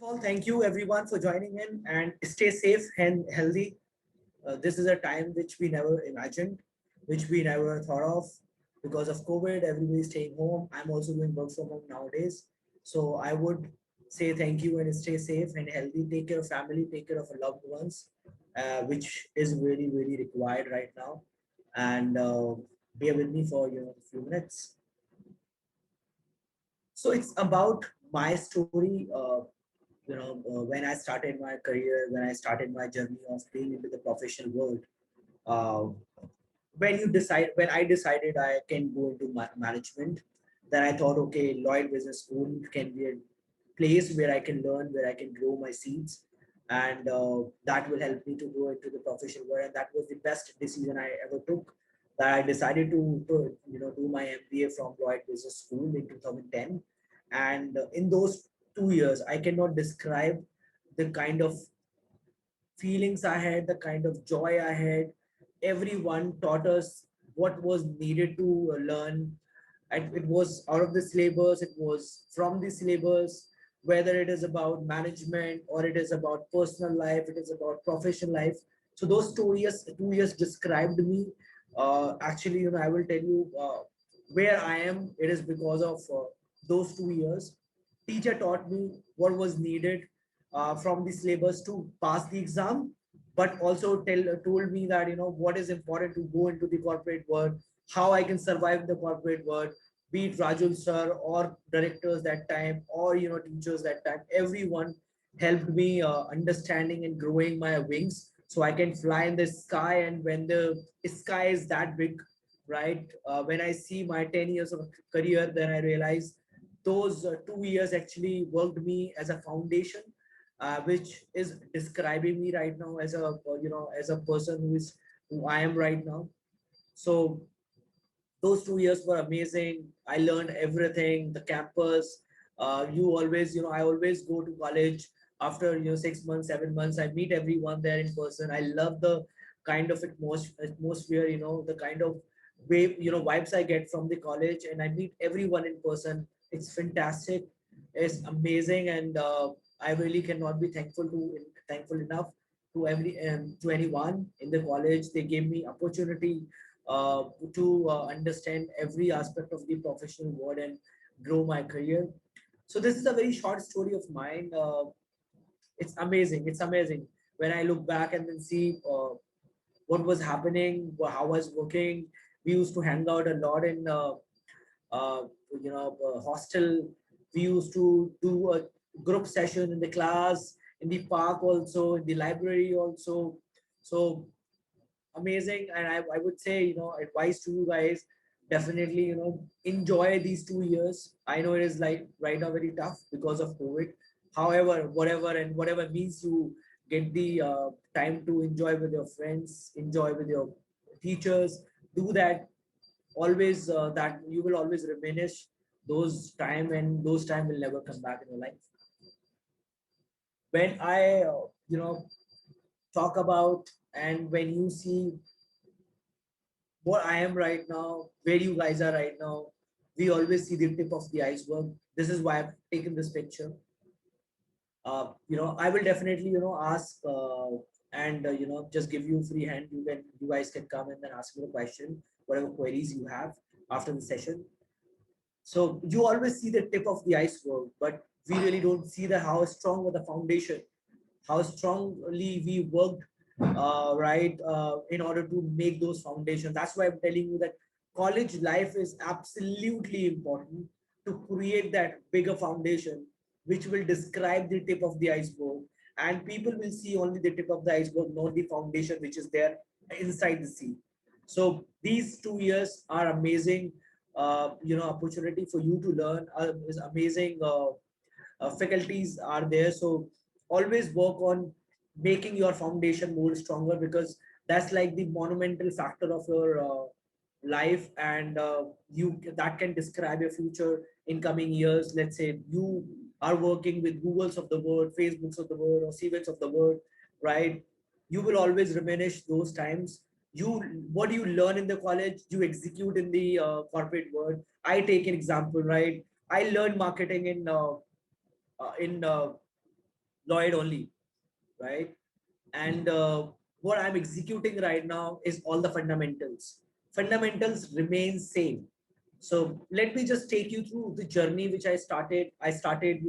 All, thank you everyone for joining in and stay safe and healthy. This is a time which we never imagined, which we never thought of because of COVID. Everybody's staying home. I'm also doing work from home nowadays. So I would say thank you and stay safe and healthy. Take care of family, take care of your loved ones, which is really, really required right now. And bear with me for a few minutes. So it's about my story. When I started my career, when I started my journey of being into the professional world, uh, when I decided I can go into management, then I thought, okay, Lloyd Business School can be a place where I can learn, where I can grow my seeds, and that will help me to go into the professional world. And that was the best decision I ever took. That I decided to do my MBA from Lloyd Business School in 2010, and in those 2 years, I cannot describe the kind of feelings I had, the kind of joy I had. Everyone taught us what was needed to learn. And it was out of the syllabus, it was from the syllabus, whether it is about management or it is about personal life, it is about professional life. So those 2 years described me. Actually, I will tell you where I am. It is because of those 2 years. Teacher taught me what was needed from the syllabus to pass the exam, but also told me that what is important to go into the corporate world, how I can survive in the corporate world, be it Rajul sir or directors that time or teachers that time. Everyone helped me understanding and growing my wings so I can fly in the sky. And when the sky is that big, right? When I see my 10 years of career, then I realize those 2 years actually worked me as a foundation, which is describing me right now as as a person who I am right now. So those 2 years were amazing. I learned everything. The campus. I always go to college after 6 months, 7 months. I meet everyone there in person. I love the kind of atmosphere. The kind of vibes I get from the college, and I meet everyone in person. It's fantastic. It's amazing, and I really cannot be thankful enough to anyone in the college. They gave me opportunity uh, to understand every aspect of the professional world and grow my career. So this is a very short story of mine. It's amazing. It's amazing when I look back and then see what was happening, how I was working. We used to hang out a lot in uh, hostel. We used to do a group session in the class, in the park also, in the library also. So amazing. And I would say advice to you guys, definitely enjoy these 2 years. I know it is like right now very tough because of COVID. However, whatever means you get the time to enjoy with your friends, enjoy with your teachers, do that. Always that you will always reminisce those time, and those time will never come back in your life. When I talk about, and when you see what I am right now, where you guys are right now, we always see the tip of the iceberg. This is why I've taken this picture. I will definitely, ask and just give you free hand. You guys can come and then ask me the question, whatever queries you have after the session. So you always see the tip of the iceberg, but we really don't see the how strong was the foundation, how strongly we worked, right, in order to make those foundations. That's why I'm telling you that college life is absolutely important to create that bigger foundation, which will describe the tip of the iceberg. And people will see only the tip of the iceberg, not the foundation which is there inside the sea. So these 2 years are amazing, opportunity for you to learn. Is amazing. Faculties are there. So always work on making your foundation more stronger, because that's like the monumental factor of your life, and you that can describe your future in coming years. Let's say you are working with Googles of the world, Facebooks of the world, or Siemens of the world, right? You will always reminisce those times. You What do you learn in the college, you execute in the corporate world. I take an example, right? I learned marketing in Lloyd only, right? And what I'm executing right now is all the fundamentals. Fundamentals remain same. So let me just take you through the journey which I started. I started,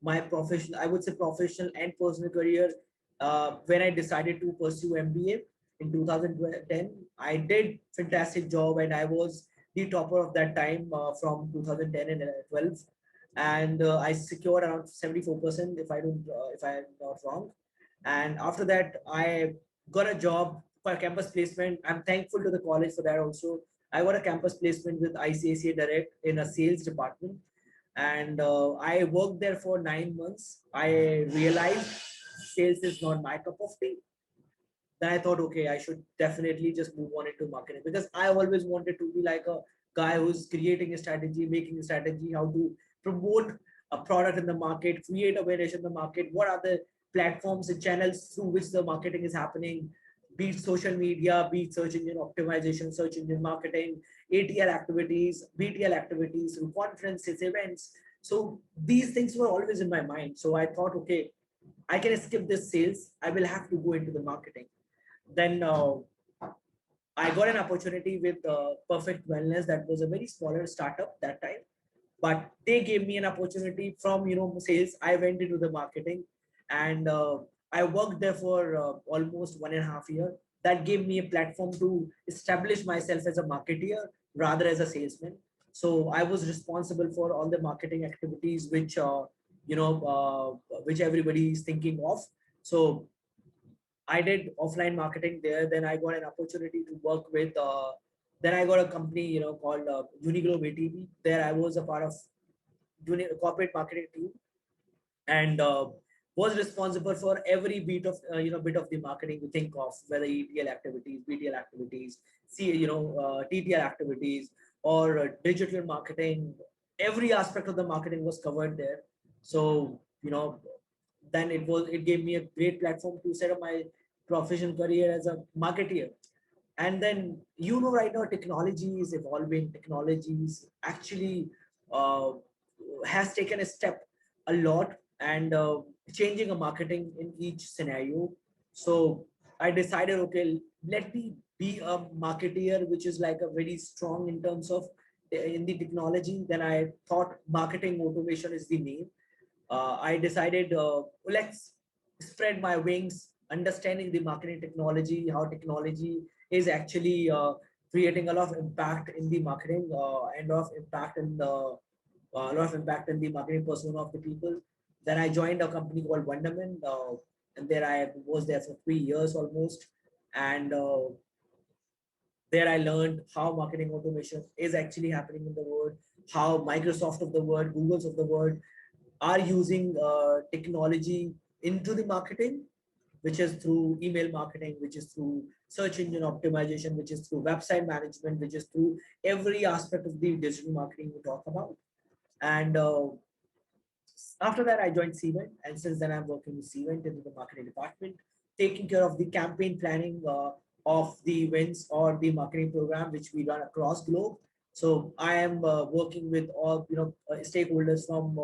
my professional, I would say professional and personal career when I decided to pursue MBA in 2010. I did fantastic job and I was the topper of that time from 2010 and 12, and I secured around 74% if I'm not wrong. And after that, I got a job for a campus placement. I'm thankful to the college for that also. I got a campus placement with ICICI Direct in a sales department, and I worked there for 9 months. I realized sales is not my cup of tea. Then I thought, okay, I should definitely just move on into marketing, because I always wanted to be like a guy who's creating a strategy, making a strategy, how to promote a product in the market, create awareness in the market, what are the platforms and channels through which the marketing is happening, be it social media, be it search engine optimization, search engine marketing, ATL activities, BTL activities, through conferences, events. So these things were always in my mind. So I thought, okay, I can skip this sales. I will have to go into the marketing. Then I got an opportunity with Perfect Wellness. That was a very smaller startup that time, but they gave me an opportunity from sales. I went into the marketing, and I worked there for almost 1.5 years. That gave me a platform to establish myself as a marketeer rather as a salesman. So I was responsible for all the marketing activities which everybody is thinking of. So I did offline marketing there. Then I got an opportunity to work with. Then I got a company, called Uniglobe ATV. There I was a part of corporate marketing team, and was responsible for every bit of the marketing you think of, whether ETL activities, BTL activities, TTL activities, or digital marketing. Every aspect of the marketing was covered there. So then it gave me a great platform to set up my professional career as a marketeer. And then right now technology is evolving. Technologies actually uh, has taken a step a lot, and changing a marketing in each scenario. So I decided, okay, let me be a marketeer which is like a very strong in terms of in the technology. Then I thought marketing automation is the name. I decided, let's spread my wings, understanding the marketing technology, how technology is actually creating a lot of impact in the marketing, and a lot of impact in the marketing persona of the people. Then I joined a company called Wonderman, and there I was there for 3 years almost, and there I learned how marketing automation is actually happening in the world, how Microsoft of the world, Google's of the world are using technology into the marketing, which is through email marketing, which is through search engine optimization, which is through website management, which is through every aspect of the digital marketing we talk about. And after that, I joined Cvent, and since then, I'm working with Cvent in the marketing department, taking care of the campaign planning of the events or the marketing program which we run across globe. So I am working with all stakeholders from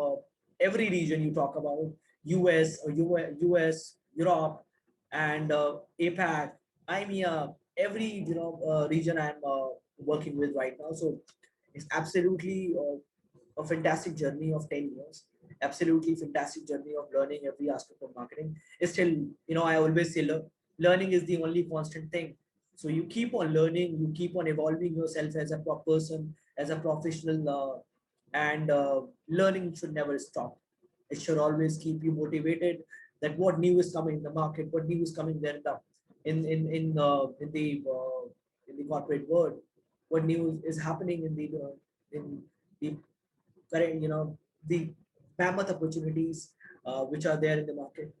every region you talk about: US or US, Europe, and APAC, IMEA, every region I'm working with right now. So it's absolutely a fantastic journey of 10 years. Absolutely fantastic journey of learning every aspect of marketing. It's still, I always say learning is the only constant thing. So you keep on learning, you keep on evolving yourself as a person, as a professional, and learning should never stop. It should always keep you motivated. That what new is coming in the market, what new is coming there in the corporate world, what new is happening in the current, the mammoth opportunities which are there in the market.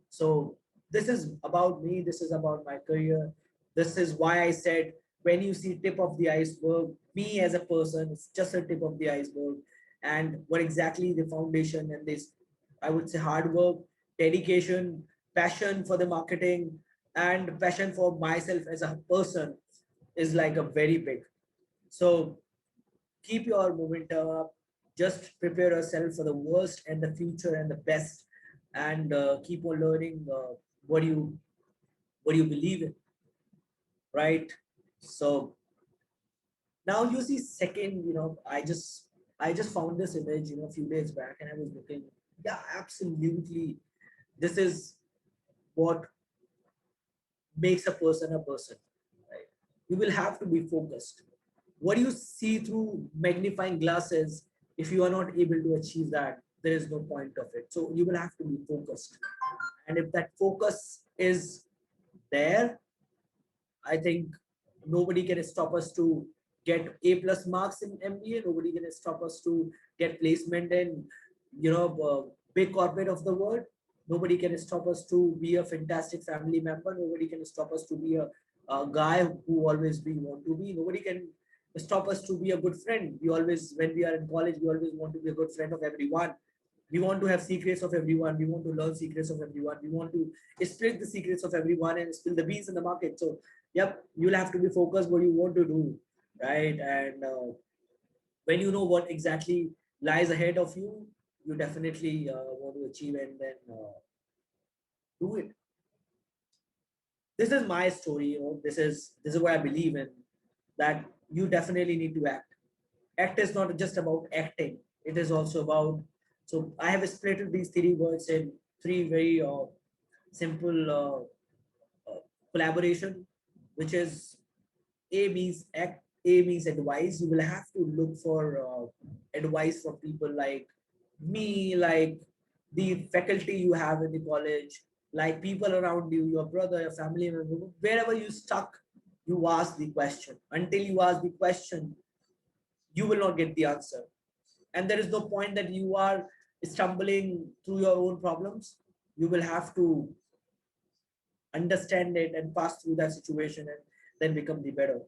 So this is about me. This is about my career. This is why I said, when you see tip of the iceberg, me as a person, it's just a tip of the iceberg. And what exactly the foundation and this, I would say, hard work, dedication, passion for the marketing, and passion for myself as a person is like a very big. So keep your momentum up. Just prepare yourself for the worst and the future and the best. and keep on learning what you what you believe in, right? So now you see second, I just found this image, a few days back, and I was looking. Yeah, absolutely. This is what makes a person a person, right? You will have to be focused. What you see through magnifying glasses, if you are not able to achieve that, there is no point of it. So you will have to be focused. And if that focus is there, I think nobody can stop us to get A plus marks in MBA. Nobody can stop us to get placement in, big corporate of the world. Nobody can stop us to be a fantastic family member. Nobody can stop us to be a guy who always we want to be. Nobody can stop us to be a good friend. We always, when we are in college, we always want to be a good friend of everyone. We want to have secrets of everyone. We want to learn secrets of everyone. We want to split the secrets of everyone and spill the beans in the market. So yep, you'll have to be focused what you want to do, right? And when you know what exactly lies ahead of you, you definitely want to achieve, and then do it. This is my story. This is what I believe in, that you definitely need to act. Act is not just about acting, it is also about, so I have split these three words in three very simple collaboration, which is A means act, A means advice. You will have to look for advice from people like me, like the faculty you have in the college, like people around you, your brother, your family member, wherever you stuck, you ask the question. Until you ask the question, you will not get the answer. And there is no point that you are stumbling through your own problems. You will have to understand it and pass through that situation and then become the better.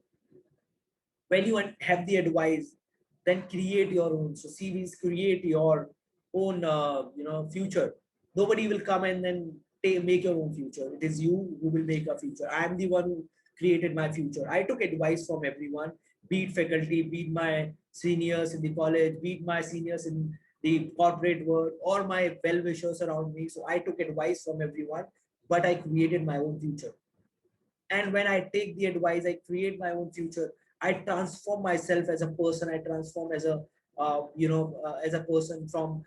When you have the advice, then create your own. So CVs, create your own future. Nobody will come and then make your own future. It is you who will make a future. I am the one who created my future. I took advice from everyone, be it faculty, be it my seniors in the college, be it my seniors in the corporate world, or my well wishers around me. So I took advice from everyone, but I created my own future. And when I take the advice, I create my own future. I transform myself as a person. I transform as a as a person from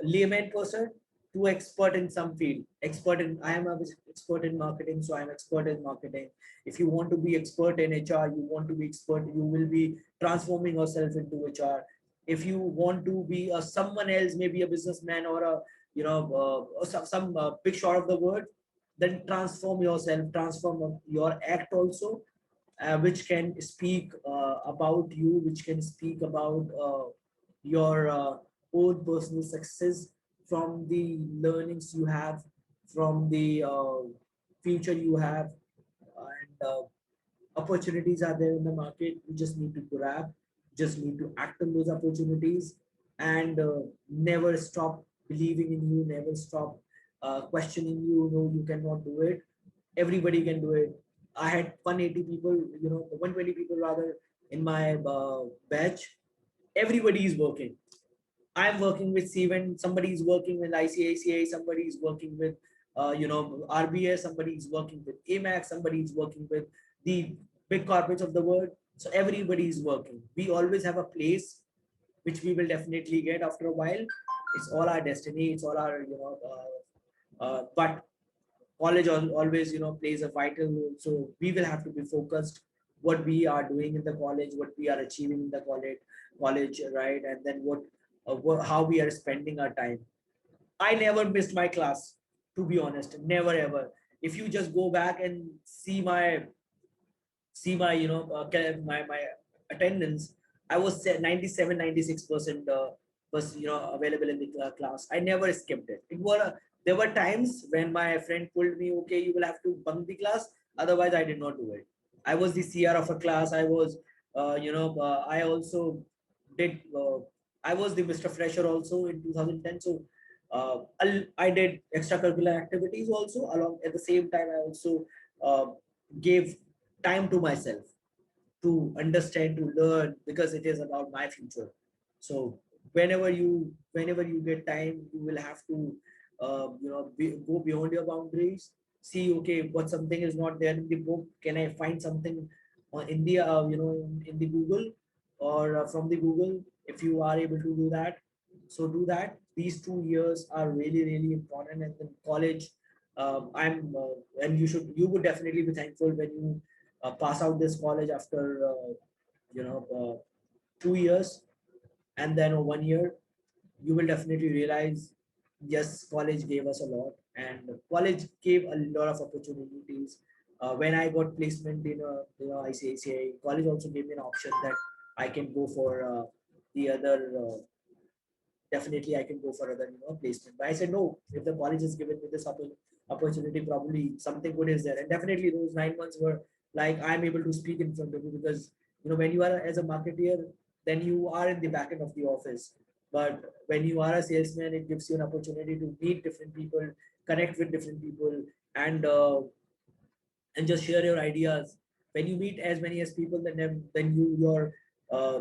layman person to expert in some field. Expert in, I am a expert in marketing, so I am expert in marketing. If you want to be expert in HR, you want to be expert, you will be transforming yourself into HR. If you want to be someone else, maybe a businessman or a some big shot of the world, then transform yourself, transform your act also, which can speak about you, which can speak about your own personal success, from the learnings you have, from the future you have, and opportunities are there in the market. You just need to grab, just need to act on those opportunities, and never stop believing in you, never stop questioning you. No, you cannot do it. Everybody can do it. I had 180 people, 120 people rather, in my batch. Everybody is working. I'm working with Steven, somebody is working with ICICI, somebody is working with RBS, somebody is working with AMAX, somebody is working with the big corporates of the world. So everybody is working. We always have a place which we will definitely get after a while. It's all our destiny. It's all our, but college always, plays a vital role. So we will have to be focused what we are doing in the college, what we are achieving in the college, right? And then how we are spending our time. I never missed my class, to be honest, never ever. If you just go back and see my my attendance, I was 97 96% was available in the class. I never skipped it. There were times when my friend told me, okay, you will have to bunk the class, otherwise I did not do it. I was the CR of a class. I was I also did I was the Mr. Fresher also in 2010. So I did extracurricular activities also. Along at the same time, I also uh, gave time to myself to understand, to learn, because it is about my future. So whenever you get time, you will have to go beyond your boundaries. See, okay, what something is not there in the book, can I find something on in the in the Google, or from the Google? If you are able to do that, so do that. These 2 years are really really important. And then college, and you would definitely be thankful when you pass out this college after you know uh, 2 years, and then 1 year. You will definitely realize, yes, college gave us a lot, and college gave a lot of opportunities. When I got placement in ICICI, college also gave me an option that I can go for the other definitely I can go for other placement. But I said no. If the college has given me this opportunity, probably something good is there. And definitely those 9 months were like I'm able to speak in front of you, because when you are as a marketeer, then you are in the back end of the office. But when you are a salesman, it gives you an opportunity to meet different people, connect with different people, and just share your ideas. When you meet as many as people, then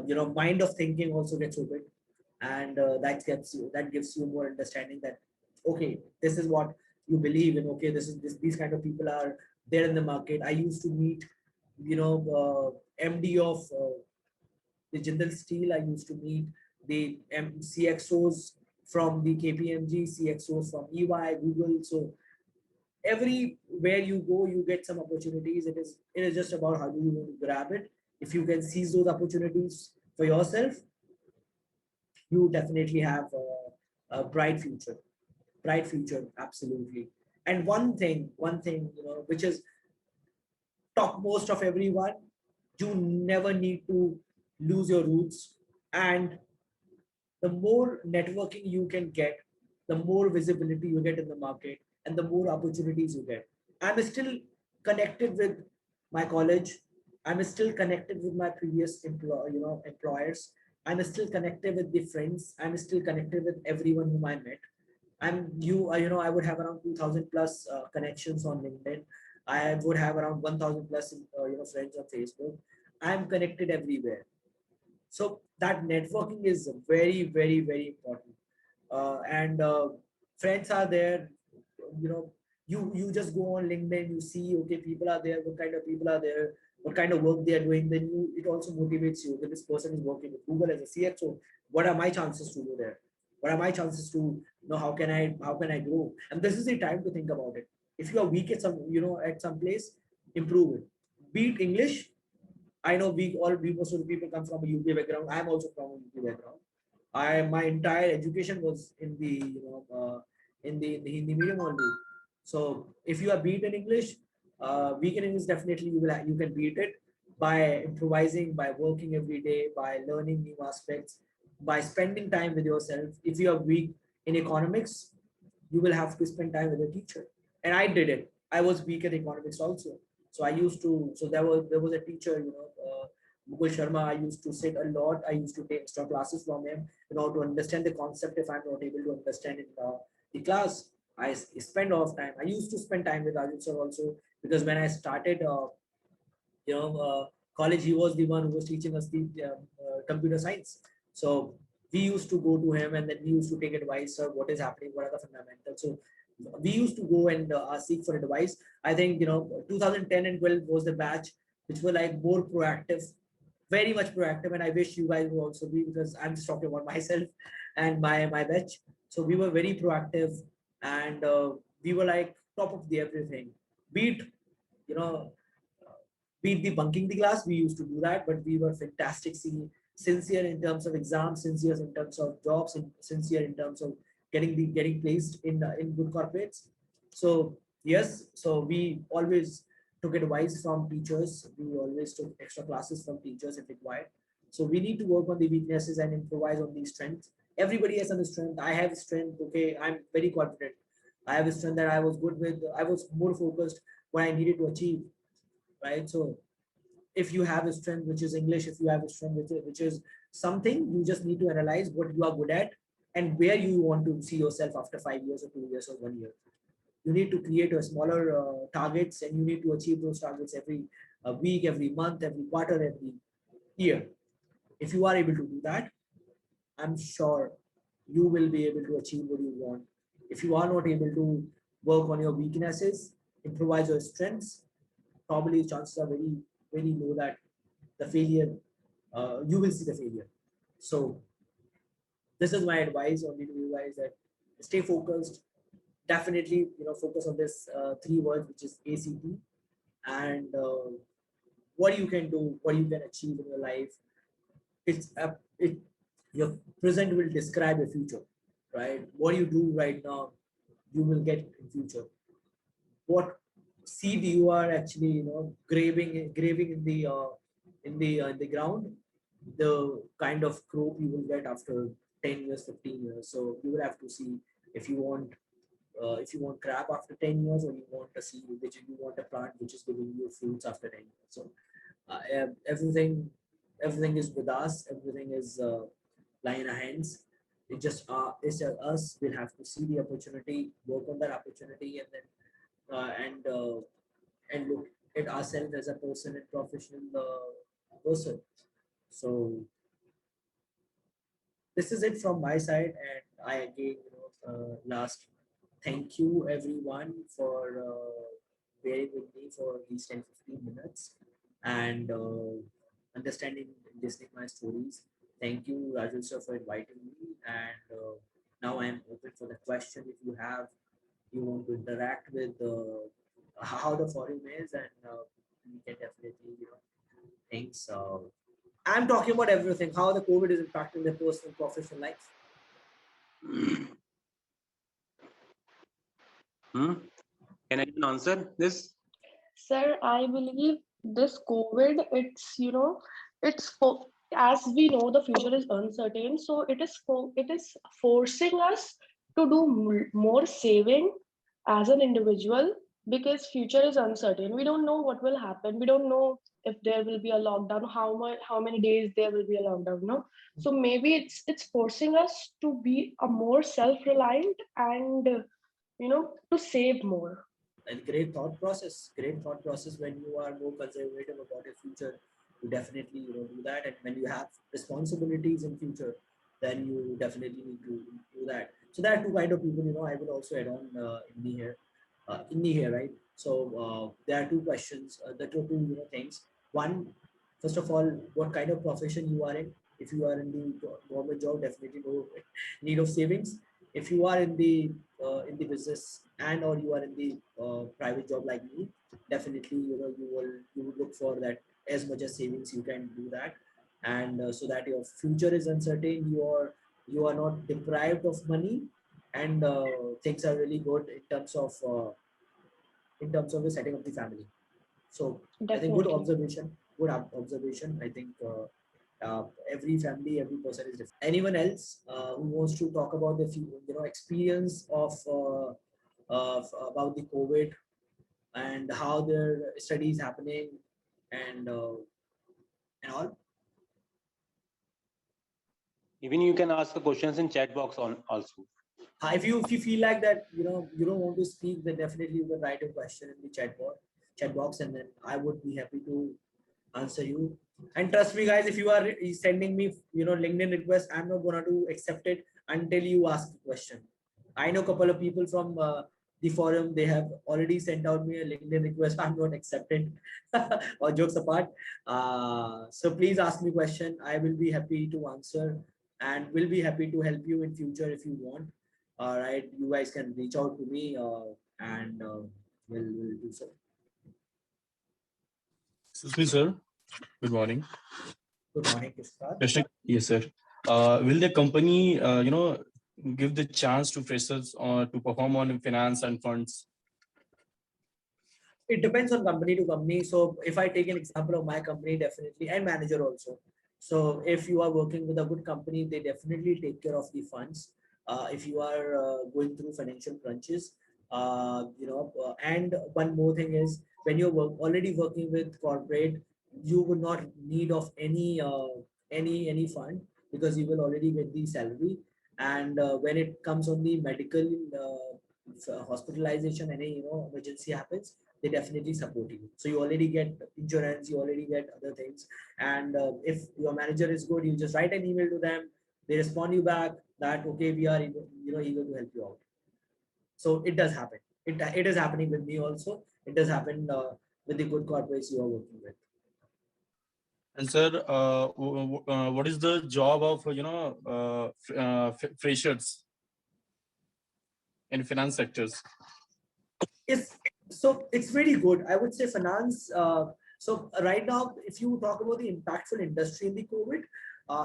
your mind of thinking also gets open, and that gives you more understanding that okay, this is what you believe in. Okay, these kind of people are there in the market. I used to meet MD of the Jindal Steel. I used to meet the CXOs from the KPMG, CXOs from EY, Google. So everywhere you go, you get some opportunities. It is just about how do you want to grab it. If you can seize those opportunities for yourself, you definitely have a bright future. Bright future, absolutely. And one thing, which is topmost of everyone, you never need to lose your roots. And the more networking you can get, the more visibility you get in the market, and the more opportunities you get. I'm still connected with my college. I'm still connected with my previous employers. I'm still connected with the friends. I'm still connected with everyone whom I met. I would have around 2,000 plus connections on LinkedIn. I would have around 1,000 plus friends on Facebook. I'm connected everywhere. So that networking is very very very important. And friends are there. you know you just go on LinkedIn, you see, okay, people are there, what kind of people are there, what kind of work they are doing. Then it also motivates you that this person is working with Google as a CXO. What are my chances to go there? What are my chances to how can I grow? And this is the time to think about it. If you are weak at some place, improve it. Be it English. I know we most of the people come from a UK background. I'm also from a UK background. My entire education was in the in the Hindi medium only. So if you are beat in English, weak in English, definitely you can beat it by improvising, by working every day, by learning new aspects, by spending time with yourself. If you are weak in economics, you will have to spend time with a teacher. And I did it. I was weak at economics also. So I used to. So there was a teacher, Mukul Sharma. I used to sit a lot. I used to take extra classes from him in order to understand the concept. If I'm not able to understand it in the class, I spend off time. I used to spend time with Arjun sir also, because when I started, you know, college, he was the one who was teaching us the computer science. So we used to go to him, and then we used to take advice. Sir, what is happening? What are the fundamentals? So we used to go and seek for advice. I think 2010 and 12 was the batch which were like more proactive, very much proactive. And I wish you guys would also be, because I'm just talking about myself and my batch. So we were very proactive, and we were like top of the everything. Beat you know beat the bunking the class. We used to do that, but we were fantastic. Sincere in terms of exams, sincere in terms of jobs, and sincere in terms of getting placed in good corporates. So yes, so we always took advice from teachers. We always took extra classes from teachers if required. So we need to work on the weaknesses and improvise on these strengths. Everybody has some strength. I have strength. Okay, I'm very confident. I have a strength that I was good with. I was more focused what I needed to achieve, right? So if you have a strength which is English, if you have a strength which is something, you just need to analyze what you are good at and where you want to see yourself after 5 years or 2 years or 1 year. You need to create a smaller targets, and you need to achieve those targets every week, every month, every quarter, every year. If you are able to do that, I'm sure you will be able to achieve what you want If you are not able to work on your weaknesses, improvise your strengths, probably chances are very, very low that the failure, you will see the failure. So this is my advice only to you guys, that stay focused. Definitely, focus on this three words, which is ACT, and what you can do, what you can achieve in your life. It your present will describe your future, right? What you do right now, you will get in future. What seed you are actually, graving in the ground, the kind of crop you will get after 10 years, 15 years. So you will have to see if you want, if you want crab after 10 years, or you want a seed which you want a plant which is giving you fruits after 10 years. So everything is with us, everything is lying in our hands. It's us will have to see the opportunity, work on that opportunity, and then and look at ourselves as a person and professional person. So this is it from my side, and I again, last, thank you everyone for bearing with me for these 10-15 minutes, and understanding and listening my stories. Thank you, Rajul sir, for inviting me, and now I am open for the question. If you have, you want to interact with how the forum is, and we can definitely, things. I'm talking about everything, how the COVID is impacting their personal, professional life. Can I even answer this? Sir, I believe this COVID, as we know, the future is uncertain. So it is forcing us to do more saving as an individual, because future is uncertain. We don't know what will happen. We don't know if there will be a lockdown, how many days there will be a lockdown. No, so maybe it's forcing us to be a more self-reliant and to save more. And great thought process. When you are more conservative about your future, you definitely, do that. And when you have responsibilities in future, then you definitely need to do that. So there are two kind of people, I will also add on in the here, right? So there are two questions, the two, things. One, first of all, what kind of profession you are in. If you are in the government job, definitely no need of savings. If you are in the business, and or you are in the private job like me, definitely, you will look for that, as much as savings you can do that. And so that your future is uncertain, you are not deprived of money, and things are really good in terms of the setting of the family. So I think good Definitely. observation, observation. I think every family, every person is different. Anyone else who wants to talk about the experience of about the COVID, and how their studies happening, and and all. Even you can ask the questions in chat box on also. If you feel like that, you don't want to speak, then definitely you can write a question in the chat box, and then I would be happy to answer you. And trust me, guys, if you are sending me, LinkedIn request, I'm not gonna to accept it until you ask the question. I know a couple of people from the forum, they have already sent out me a LinkedIn request. I'm not accepted. Or jokes apart. So please ask me question. I will be happy to answer, and will be happy to help you in future if you want. All right, you guys can reach out to me, and we'll do so. Excuse me, sir. Good morning. Good morning, Kishkar. Yes, sir. Will the company, give the chance to freshers to perform on finance and funds? It depends on company to company. So if I take an example of my company, definitely, and manager also. So if you are working with a good company, they definitely take care of the funds. If you are going through financial crunches, and one more thing is, when you're already working with corporate, you would not need of any fund, because you will already get the salary. And when it comes on the medical hospitalization, any emergency happens, they definitely support you. So you already get insurance, you already get other things. And if your manager is good, you just write an email to them, they respond you back that okay, we are eager to help you out. So it does happen. It is happening with me also. It does happen with the good corporates you are working with. And sir, what is the job of freshers in finance sectors? It's very good. I would say finance. So right now, if you talk about the impactful industry in the COVID,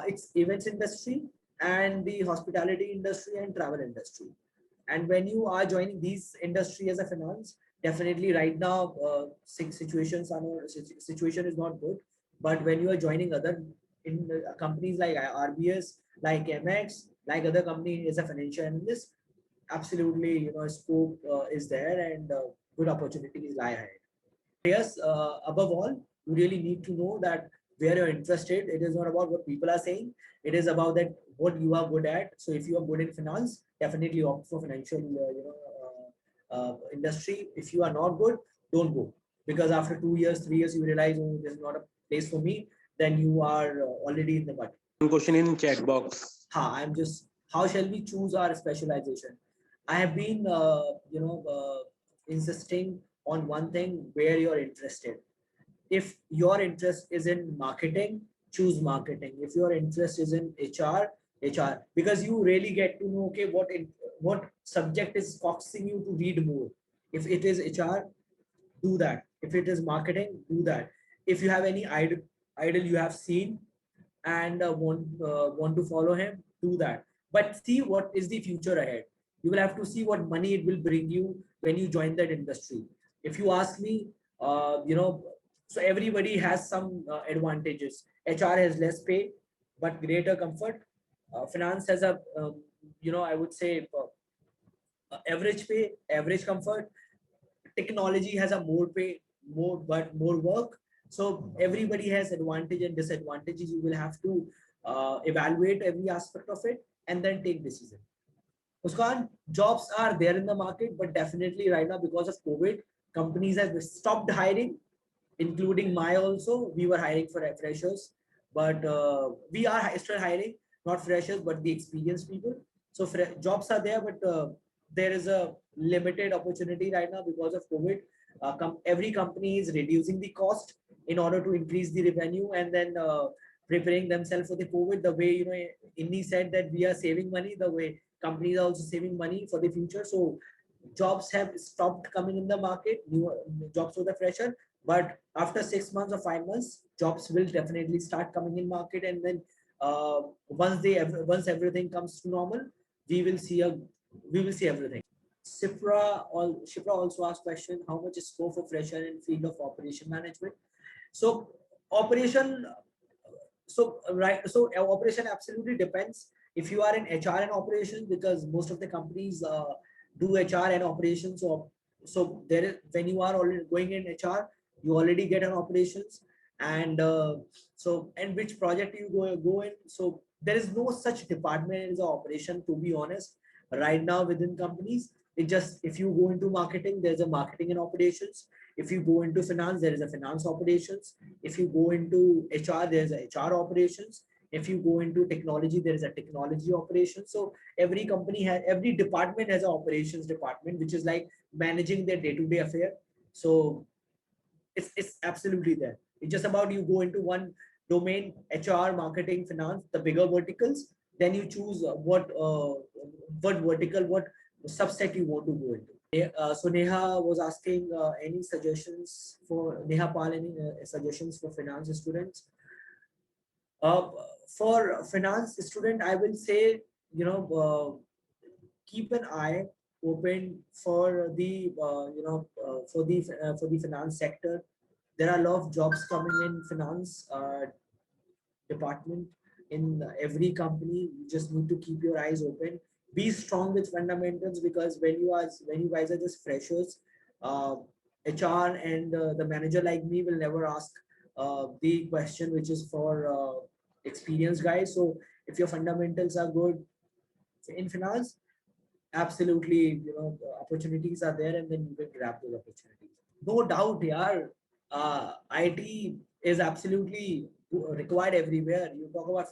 it's events industry and the hospitality industry and travel industry. And when you are joining these industry as a finance, definitely right now, situation is not good. But when you are joining other in companies like RBS, like MX, like other companies as a financial analyst, absolutely, scope is there and good opportunities lie ahead. Yes, above all, you really need to know that where you're interested. It is not about what people are saying. It is about that what you are good at. So if you are good in finance, definitely opt for financial, industry. If you are not good, don't go, because after 2 years, 3 years, you realize, oh, this is not a place for me. Then you are already in the mud. One question in chat box. How shall we choose our specialization? I have been, insisting on one thing where you're interested. If your interest is in marketing, choose marketing. If your interest is in HR, because you really get to know, okay, what subject is coaxing you to read more. If it is HR, do that. If it is marketing, do that. If you have any idol you have seen and want to follow him, do that. But see what is the future ahead. You will have to see what money it will bring you when you join that industry. If you ask me, so everybody has some advantages. HR has less pay but greater comfort. Finance has a I would say average pay, average comfort. Technology has a more pay, more work. So everybody has advantage and disadvantages. You will have to evaluate every aspect of it and then take decision. Muskan, jobs are there in the market, but definitely right now because of COVID, companies have stopped hiring, including my also. We were hiring for freshers, but we are still hiring, not freshers, but the experienced people. So jobs are there, but there is a limited opportunity right now because of COVID. Every company is reducing the cost in order to increase the revenue and then preparing themselves for the COVID. The way, Inni said that we are saving money, the way companies are also saving money for the future. So jobs have stopped coming in the market, new jobs for the fresher. But after 6 months or 5 months, jobs will definitely start coming in market. And then once everything comes to normal, we will see everything. Shipra also asked question: how much is scope for fresher in field of operation management? So operation, operation absolutely depends. If you are in HR and operations, because most of the companies do HR and operations, so there is, when you are already going in HR, you already get an operations, and and which project you go in. So there is no such department as an operation, to be honest. Right now within companies, it just, if you go into marketing, there's a marketing and operations. If you go into finance, there is a finance operations. If you go into HR, there's a HR operations. If you go into technology, there is a technology operation. So every department has an operations department, which is like managing their day-to-day affair. So it's absolutely there. It's just about you go into one domain, HR, marketing, finance, the bigger verticals. Then you choose what vertical, what subset you want to go into. So Neha was asking any suggestions for Neha Pal, any suggestions for finance students? For finance student, I will say, keep an eye open for the for the finance sector. There are a lot of jobs coming in finance department in every company. You just need to keep your eyes open. Be strong with fundamentals, because when you guys are just freshers, HR and the manager like me will never ask the question which is for experienced guys. So if your fundamentals are good in finance, absolutely, opportunities are there, and then you can grab those opportunities. No doubt, yeah. IT is absolutely required everywhere. You talk about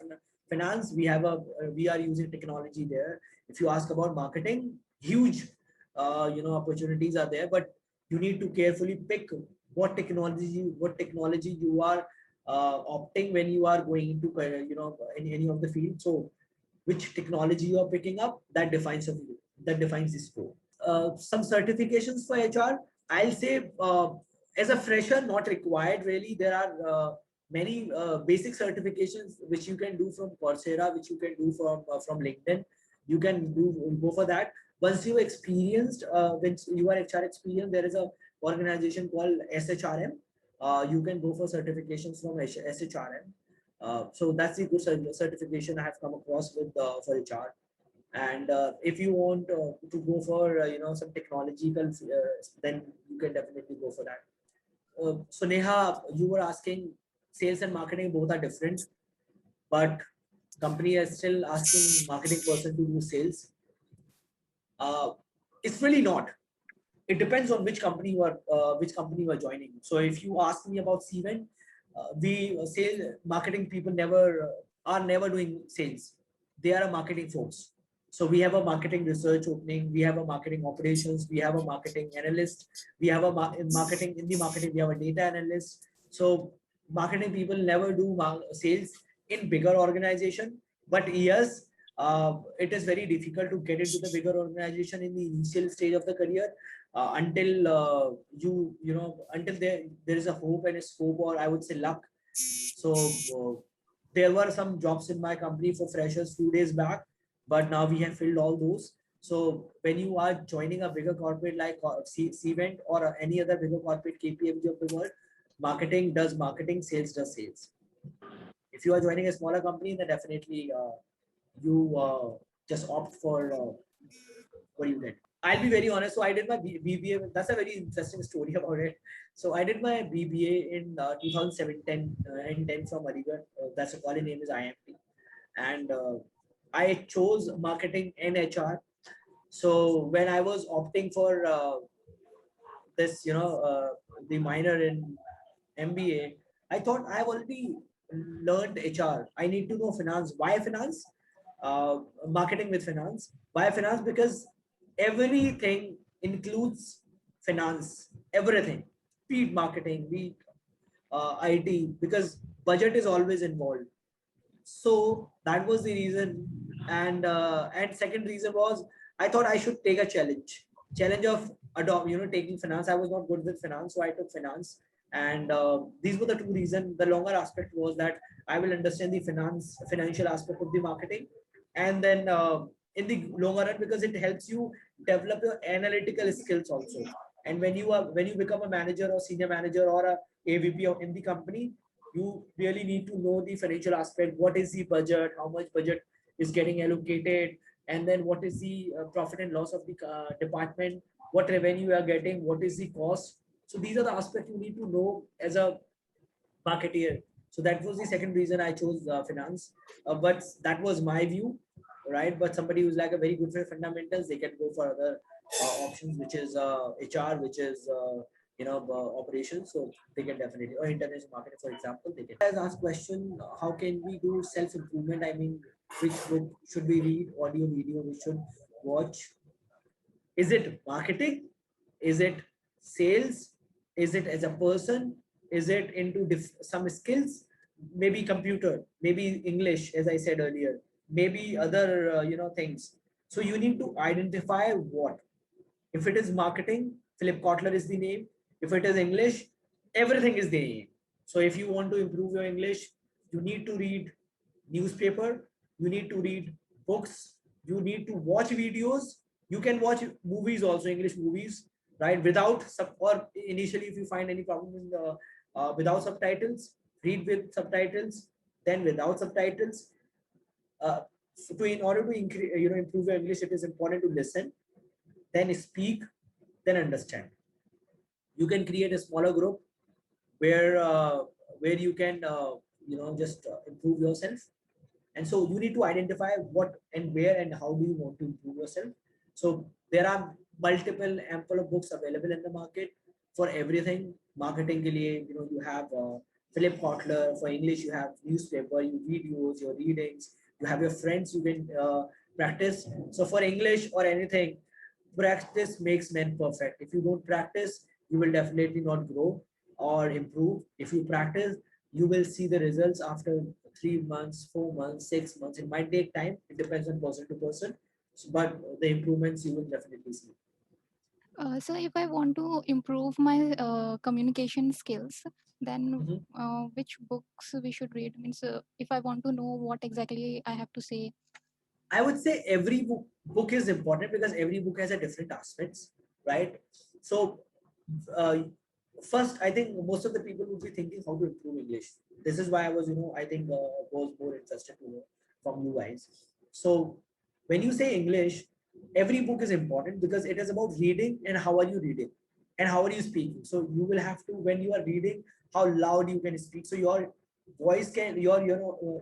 finance, we are using technology there. If you ask about marketing, huge opportunities are there, but you need to carefully pick what technology you are opting when you are going into in any of the field. So which technology you are picking up, that defines the scope. Some certifications for HR, I'll say, as a fresher, not required really. There are many basic certifications which you can do from Coursera, which you can do from LinkedIn. You can go for that. Once you experienced, when you are HR experienced, there is a organization called SHRM. You can go for certifications from SHRM. So that's the good certification I have come across with for HR. And if you want to go for some technological, then you can definitely go for that. So Neha, you were asking, sales and marketing both are different, but company is still asking marketing person to do sales. It's really not. It depends on which company you are joining. So if you ask me about Cvent, we sales marketing people are never doing sales. They are a marketing folks. So we have a marketing research opening, we have a marketing operations, we have a marketing analyst, we have a marketing in the marketing, we have a data analyst. So marketing people never do sales in bigger organization, but yes, it is very difficult to get into the bigger organization in the initial stage of the career, until until there is a hope and a scope, or I would say luck. So there were some jobs in my company for freshers few days back, but now we have filled all those. So when you are joining a bigger corporate like Cvent or any other bigger corporate, KPMG of the world, marketing does marketing, sales does sales. If you are joining a smaller company, then definitely you just opt for what you get. I'll be very honest. So I did my BBA. That's a very interesting story about it. So I did my BBA in 2007 and 10 from Aligarh. That's a college name is IMT, and I chose marketing and HR. So when I was opting for this, the minor in MBA, I thought I've already learned HR. I need to know finance. Why finance? Marketing with finance. Why finance? Because everything includes finance. Everything. Be it marketing, be it IT, because budget is always involved. So that was the reason. And second reason was I thought I should take a challenge of taking finance. I was not good with finance, so I took finance. And these were the two reasons. The longer aspect was that I will understand the financial aspect of the marketing, and then in the longer run, because it helps you develop your analytical skills also. And when you become a manager or senior manager or a AVP in the company, you really need to know the financial aspect. What is the budget? How much budget is getting allocated? And then what is the profit and loss of the department? What revenue you are getting? What is the cost? So these are the aspects you need to know as a marketeer. So that was the second reason I chose finance. But that was my view, right? But somebody who's like a very good for fundamentals, they can go for other options, which is HR, which is operations. So they can definitely, or international marketing, for example, they can. Guys ask question: how can we do self improvement? I mean, which book should we read? Audio, video, we should watch. Is it marketing? Is it sales? Is it as a person? Is it into some skills? Maybe computer, maybe English, as I said earlier, maybe other things. So you need to identify what. If it is marketing, Philip Kotler is the name. If it is English, everything is the name. So if you want to improve your English, you need to read newspaper, you need to read books, you need to watch videos. You can watch movies also, English movies, right? Without or initially, if you find any problem in the without subtitles, read with subtitles, then without subtitles. So in order to improve your English, it is important to listen, then speak, then understand. You can create a smaller group where you can just improve yourself. And so you need to identify what and where and how do you want to improve yourself. So there are multiple ample of books available in the market for everything. Marketing ke liye, you have Philip Kotler. For English, you have newspaper, your videos, your readings. You have your friends you can practice. So for English or anything, practice makes men perfect. If you don't practice, you will definitely not grow or improve. If you practice, you will see the results after 3 months, 4 months, 6 months. It might take time. It depends on person to person, but the improvements you will definitely see. So if I want to improve my communication skills, then Mhm. which books we should read? Means if I want to know what exactly I have to say. I would say every book is important because every book has a different aspects, right? So, uh, first, I think most of the people would be thinking how to improve English. This is why I was, I think was more interested to know from you guys. So, when you say English, every book is important because it is about reading and how are you reading and how are you speaking. So you will have to, when you are reading, how loud you can speak. So your voice can, your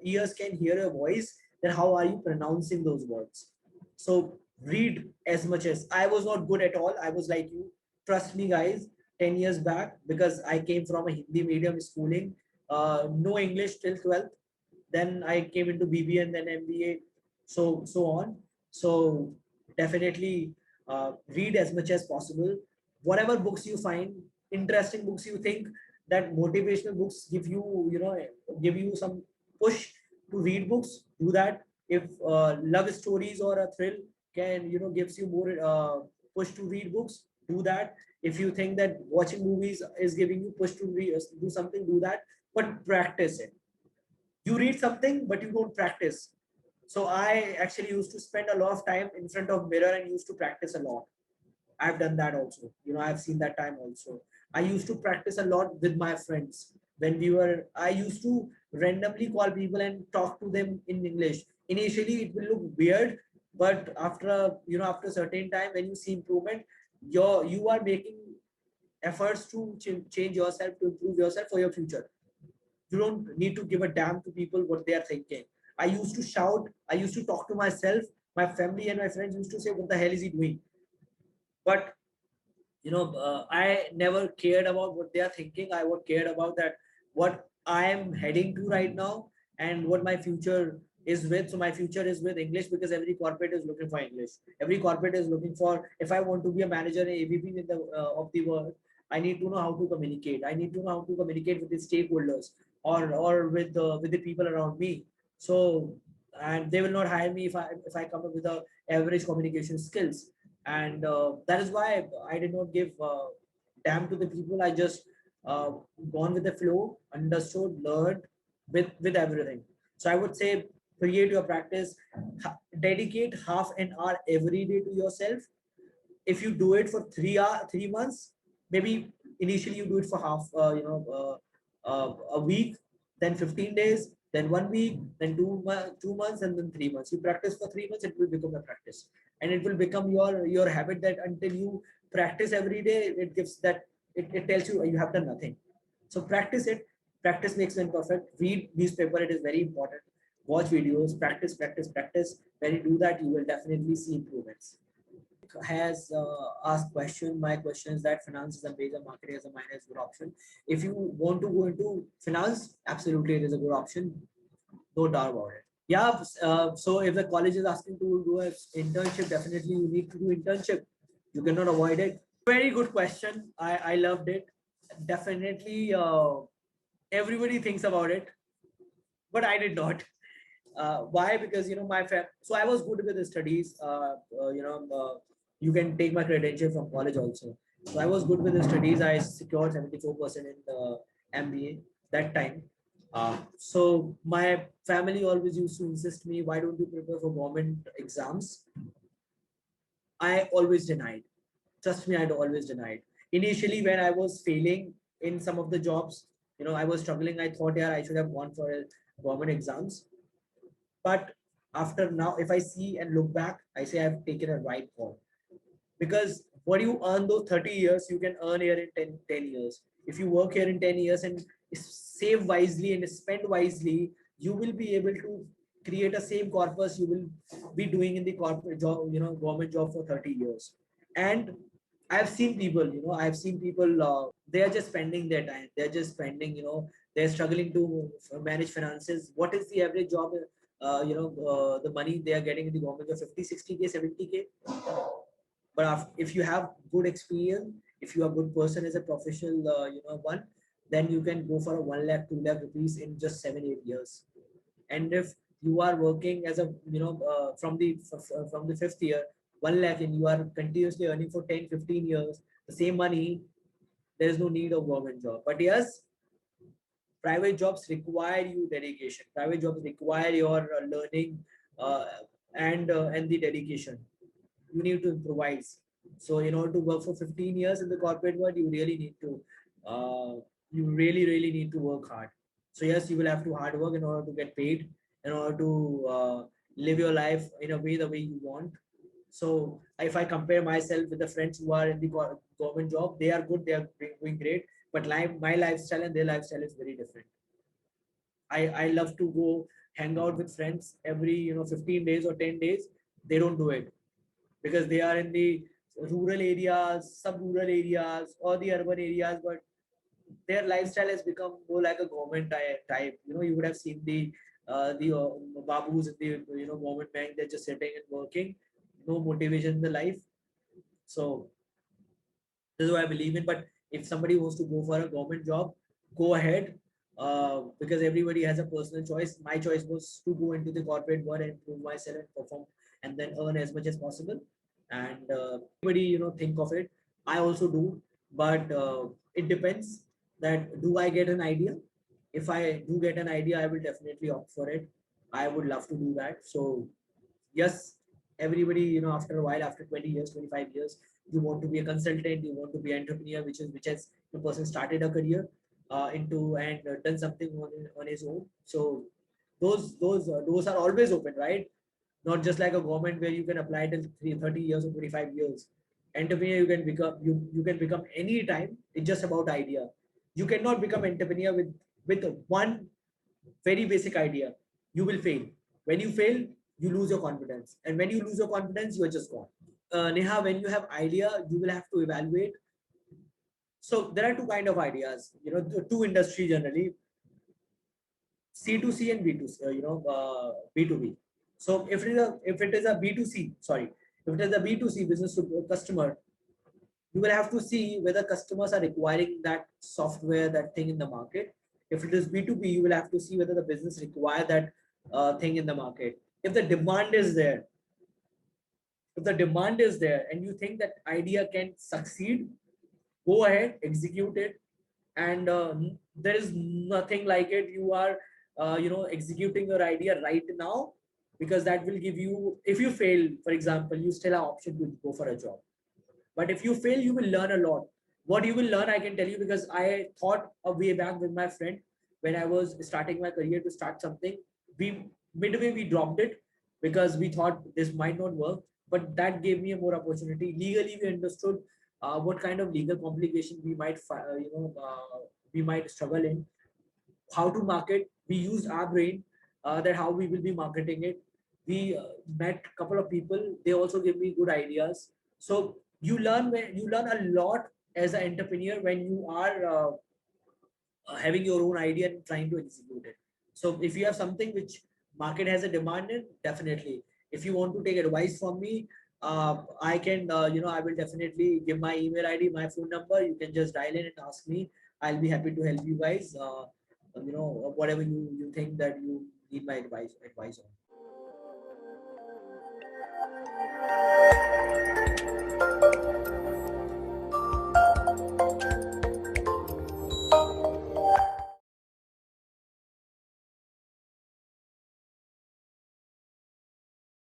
ears can hear your voice, then how are you pronouncing those words. So read as much. As I was not good at all, I was like you, trust me guys, 10 years back, because I came from a Hindi medium schooling, no English till 12th, then I came into BBA and then MBA, so on. So definitely read as much as possible. Whatever books you find interesting, books you think that motivational books give you, give you some push to read books, do that. If love stories or a thrill can, gives you more push to read books, do that. If you think that watching movies is giving you push to do something, do that. But practice it. You read something but you don't practice. So I actually used to spend a lot of time in front of mirror and used to practice a lot. I've done that also. I've seen that time also. I used to practice a lot with my friends. I used to randomly call people and talk to them in English. Initially, it will look weird, but after a certain time, when you see improvement, you are making efforts to change yourself, to improve yourself for your future. You don't need to give a damn to people what they are thinking. I used to shout. I used to talk to myself. My family and my friends used to say, "What the hell is he doing?" But I never cared about what they are thinking. I would cared about that what I am heading to right now and what my future is with. So my future is with English because every corporate is looking for English. Every corporate is looking for. If I want to be a manager, a AVP in the of the world, I need to know how to communicate. I need to know how to communicate with the stakeholders or with the people around me. So and they will not hire me if I come up with a average communication skills. And that is why I did not give damn to the people. I just uh, gone with the flow, understood, learned with everything. So I would say create your practice, dedicate half an hour every day to yourself. If you do it for 3 months, maybe initially you do it for half, a week, then 15 days, then 1 week, then 2 months, and then 3 months. You practice for 3 months, it will become a practice, and it will become your habit. That until you practice every day, it gives that it tells you you have done nothing. So practice it. Practice makes man perfect. Read newspaper, it is very important. Watch videos, practice, practice, practice. When you do that, you will definitely see improvements. Has asked question. My question is that finance is a major, marketing as a minor is a good option. If you want to go into finance, absolutely it is a good option, no doubt about it. Yeah. So if the college is asking to do an internship, definitely you need to do internship. You cannot avoid it. Very good question. I loved it. Definitely, everybody thinks about it, but I did not. Why? Because so I was good with the studies. You can take my credential from college also. So I was good with the studies. I secured 74% in the MBA that time. So my family always used to insist me, why don't you prepare for government exams? I always denied. Trust me, I'd always denied. Initially, when I was failing in some of the jobs, I was struggling. I thought, yeah, I should have gone for government exams. But after now, if I see and look back, I say I've taken a right call. Because what you earn those 30 years, you can earn here in 10 years. If you work here in 10 years and save wisely and spend wisely, you will be able to create a same corpus you will be doing in the corporate job, government job for 30 years. And I've seen people, they are just spending their time. They're just spending, they're struggling to manage finances. What is the average job? The money they are getting in the government of 50, 60K, 70K. But if you have good experience, if you are a good person as a professional, one, then you can go for a 1 lakh, 2 lakh rupees in just 7, 8 years. And if you are working as a, from the fifth year, 1 lakh, and you are continuously earning for 10, 15 years, the same money, there is no need of government job. But yes, private jobs require you dedication. Private jobs require your learning, uh, and the dedication. You need to improvise. So in order to work for 15 years in the corporate world, you really need to, you really need to work hard. So yes, you will have to hard work in order to get paid, in order to live your life in a way the way you want. So if I compare myself with the friends who are in the government job, they are good, they are doing great, but my lifestyle and their lifestyle is very different. I love to go hang out with friends every 15 days or 10 days. They don't do it because they are in the rural areas, sub-rural areas, or the urban areas, but their lifestyle has become more like a government type. You would have seen the babus in the government bank. They're just sitting and working, no motivation in the life. So this is what I believe in. But if somebody wants to go for a government job, go ahead. Because everybody has a personal choice. My choice was to go into the corporate world and prove myself and perform, and then earn as much as possible. And everybody, think of it. I also do, but it depends. That do I get an idea? If I do get an idea, I will definitely opt for it. I would love to do that. So yes, everybody, after a while, after 20 years, 25 years, you want to be a consultant, you want to be an entrepreneur, which has the person started a career into and done something on his own. So those are always open, right? Not just like a government where you can apply till 30 years or 25 years. Entrepreneur, you can become any time. It's just about idea. You cannot become entrepreneur with one very basic idea. You will fail. When you fail, you lose your confidence, and when you lose your confidence, you are just gone. Neha, when you have idea, you will have to evaluate. So there are two kind of ideas, the two industry generally, C2C and B2C, B2B. So if it is a B2C, sorry, if it is a B2C, business to customer, you will have to see whether customers are requiring that software, that thing in the market. If it is B2B, you will have to see whether the business require that thing in the market. If the demand is there, and you think that idea can succeed, go ahead, execute it. And there is nothing like it. You are executing your idea right now, because that will give you, if you fail, for example, you still have option to go for a job. But if you fail, you will learn a lot. What you will learn, I can tell you, because I thought a way back with my friend when I was starting my career to start something. We midway we dropped it because we thought this might not work. But that gave me a more opportunity. Legally, we understood what kind of legal complication we might struggle in, how to market. We used our brain, that how we will be marketing it. We met a couple of people. They also give me good ideas. So you learn a lot as an entrepreneur when you are having your own idea and trying to execute it. So if you have something which market has a demand in, definitely. If you want to take advice from me, I can, I will definitely give my email ID, my phone number. You can just dial in and ask me. I'll be happy to help you guys. Whatever you think that you need my advice on.